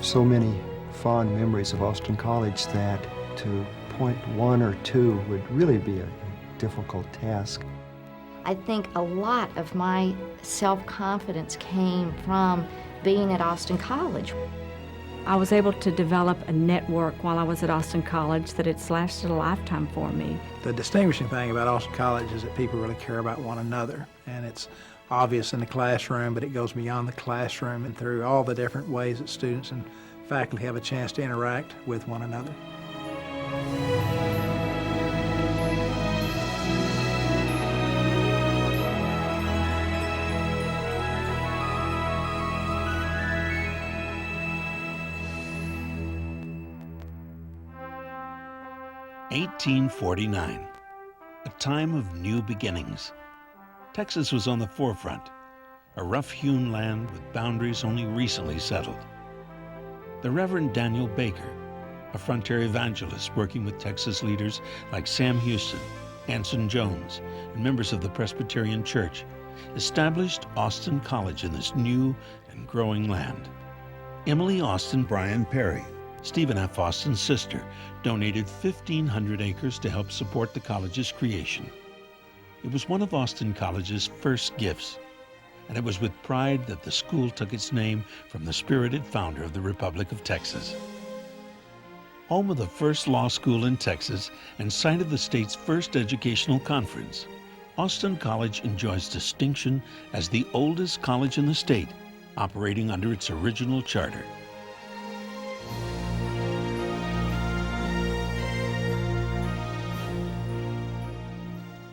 have so many fond memories of Austin College that to point one or two would really be a difficult task. I think a lot of my self-confidence came from being at Austin College. I was able to develop a network while I was at Austin College that it's lasted a lifetime for me. The distinguishing thing about Austin College is that people really care about one another, and it's obvious in the classroom, but it goes beyond the classroom and through all the different ways that students and faculty have a chance to interact with one another. (1849), a time of new beginnings. Texas was on the forefront, a rough-hewn land with boundaries only recently settled. The Reverend Daniel Baker, a frontier evangelist working with Texas leaders like Sam Houston, Anson Jones, and members of the Presbyterian Church, established Austin College in this new and growing land. Emily Austin Bryan Perry, Stephen F. Austin's sister, donated 1,500 acres to help support the college's creation. It was one of Austin College's first gifts, and it was with pride that the school took its name from the spirited founder of the Republic of Texas. Home of the first law school in Texas and site of the state's first educational conference, Austin College enjoys distinction as the oldest college in the state, operating under its original charter.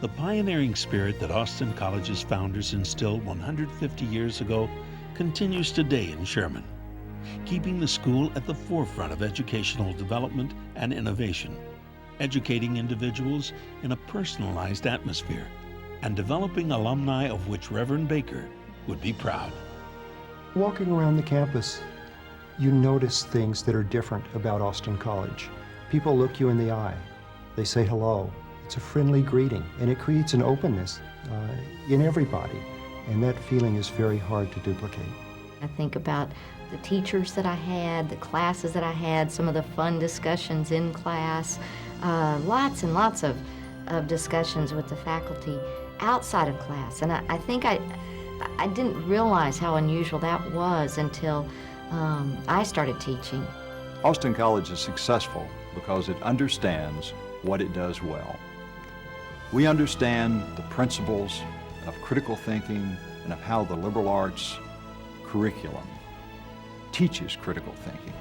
The pioneering spirit that Austin College's founders instilled 150 years ago continues today in Sherman, keeping the school at the forefront of educational development and innovation, educating individuals in a personalized atmosphere, and developing alumni of which Reverend Baker would be proud. Walking around the campus, you notice things that are different about Austin College. People look you in the eye. They say hello. It's a friendly greeting, and it creates an openness in everybody, and that feeling is very hard to duplicate. I think about the teachers that I had, the classes that I had, some of the fun discussions in class, lots and lots of discussions with the faculty outside of class. And I think I didn't realize how unusual that was until I started teaching. Austin College is successful because it understands what it does well. We understand the principles of critical thinking and of how the liberal arts curriculum teaches critical thinking.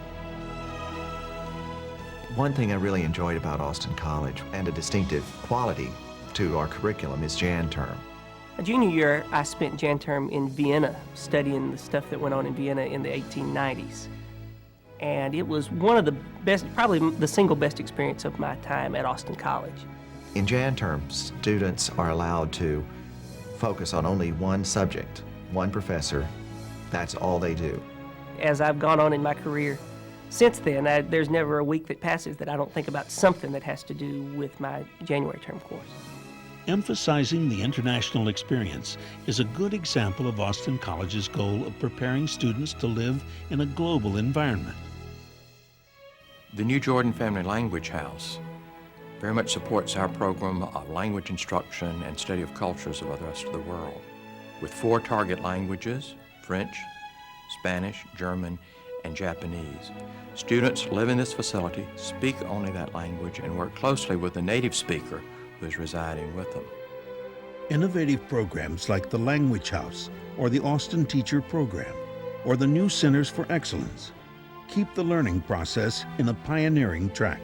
One thing I really enjoyed about Austin College, and a distinctive quality to our curriculum, is Jan Term. A junior year, I spent Jan Term in Vienna, studying the stuff that went on in Vienna in the 1890s. And it was one of the best, probably the single best experience of my time at Austin College. In Jan Term, students are allowed to focus on only one subject, one professor. That's all they do. As I've gone on in my career since then, there's never a week that passes that I don't think about something that has to do with my January term course. Emphasizing the international experience is a good example of Austin College's goal of preparing students to live in a global environment. The new Jordan Family Language House very much supports our program of language instruction and study of cultures of the rest of the world. With 4 target languages, French, Spanish, German, and Japanese. Students live in this facility, speak only that language, and work closely with the native speaker who is residing with them. Innovative programs like the Language House or the Austin Teacher Program or the new Centers for Excellence keep the learning process in a pioneering track.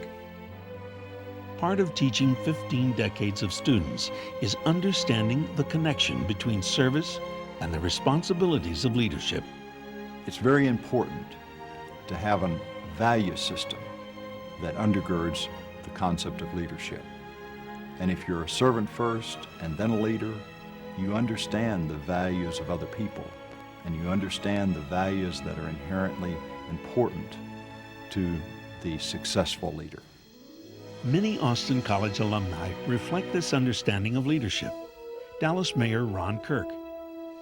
Part of teaching 15 decades of students is understanding the connection between service and the responsibilities of leadership. It's very important to have a value system that undergirds the concept of leadership. And if you're a servant first and then a leader, you understand the values of other people, and you understand the values that are inherently important to the successful leader. Many Austin College alumni reflect this understanding of leadership. Dallas Mayor Ron Kirk,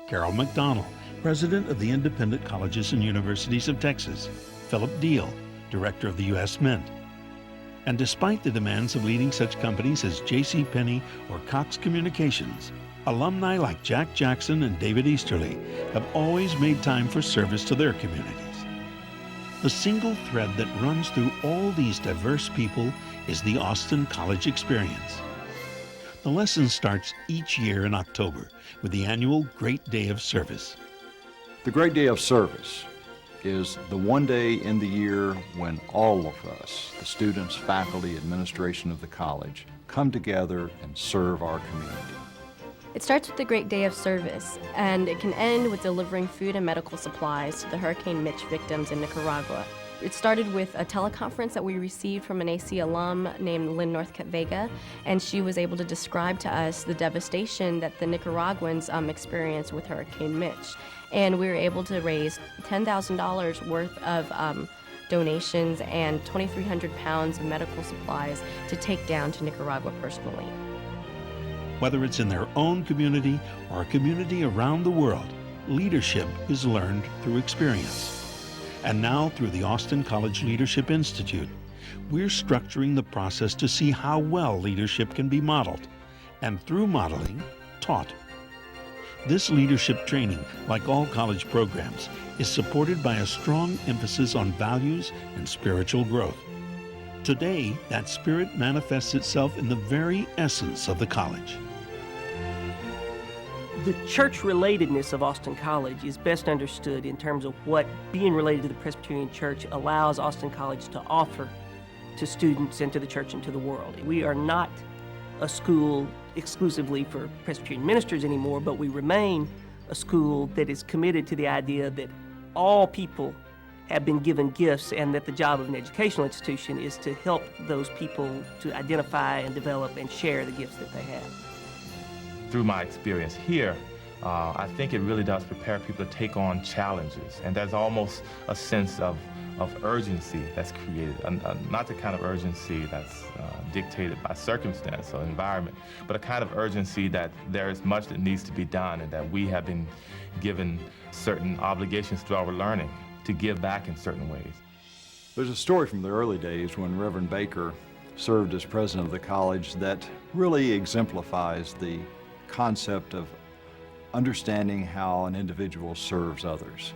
Carol McDonald, President of the Independent Colleges and Universities of Texas, Philip Deal, director of the U.S. Mint. And despite the demands of leading such companies as J.C. Penney or Cox Communications, alumni like Jack Jackson and David Easterly have always made time for service to their communities. The single thread that runs through all these diverse people is the Austin College experience. The lesson starts each year in October with the annual Great Day of Service. The Great Day of Service is the one day in the year when all of us, the students, faculty, administration of the college, come together and serve our community. It starts with the Great Day of Service, and it can end with delivering food and medical supplies to the Hurricane Mitch victims in Nicaragua. It started with a teleconference that we received from an AC alum named Lynn Northcutt Vega, and she was able to describe to us the devastation that the Nicaraguans experienced with Hurricane Mitch. And we were able to raise $10,000 worth of donations and 2,300 pounds of medical supplies to take down to Nicaragua personally. Whether it's in their own community or a community around the world, leadership is learned through experience. And now, through the Austin College Leadership Institute, we're structuring the process to see how well leadership can be modeled, and through modeling, taught. This leadership training, like all college programs, is supported by a strong emphasis on values and spiritual growth. Today, that spirit manifests itself in the very essence of the college. The church relatedness of Austin College is best understood in terms of what being related to the Presbyterian Church allows Austin College to offer to students and to the church and to the world. We are not a school exclusively for Presbyterian ministers anymore, but we remain a school that is committed to the idea that all people have been given gifts, and that the job of an educational institution is to help those people to identify and develop and share the gifts that they have. Through my experience here, I think it really does prepare people to take on challenges, and there's almost a sense of urgency that's created, not the kind of urgency that's dictated by circumstance or environment, but a kind of urgency that there is much that needs to be done, and that we have been given certain obligations through our learning to give back in certain ways. There's a story from the early days when Reverend Baker served as president of the college that really exemplifies the concept of understanding how an individual serves others.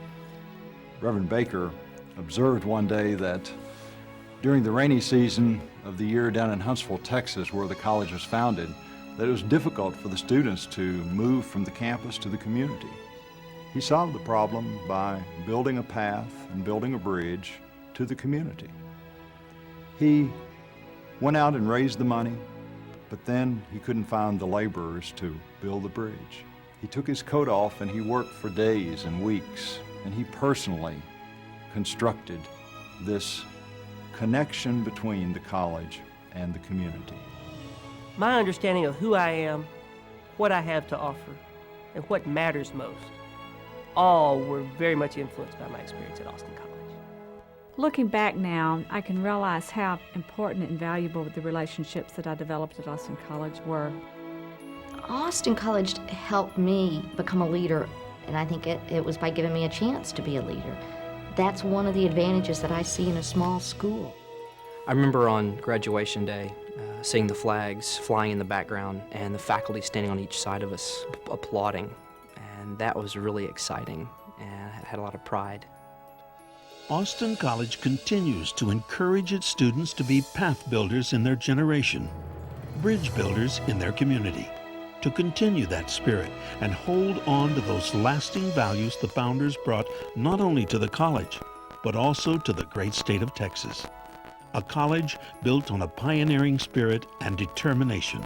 Reverend Baker observed one day that during the rainy season of the year down in Huntsville, Texas, where the college was founded, that it was difficult for the students to move from the campus to the community. He solved the problem by building a path and building a bridge to the community. He went out and raised the money, but then he couldn't find the laborers to build the bridge. He took his coat off and he worked for days and weeks, and he personally constructed this connection between the college and the community. My understanding of who I am, what I have to offer, and what matters most, all were very much influenced by my experience at Austin College. Looking back now, I can realize how important and valuable the relationships that I developed at Austin College were. Austin College helped me become a leader, and I think it was by giving me a chance to be a leader. That's one of the advantages that I see in a small school. I remember on graduation day, seeing the flags flying in the background and the faculty standing on each side of us applauding, and that was really exciting, and I had a lot of pride. Austin College continues to encourage its students to be path builders in their generation, bridge builders in their community, to continue that spirit and hold on to those lasting values the founders brought not only to the college, but also to the great state of Texas. A college built on a pioneering spirit and determination,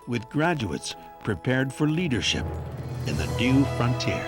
with graduates prepared for leadership in the new frontier.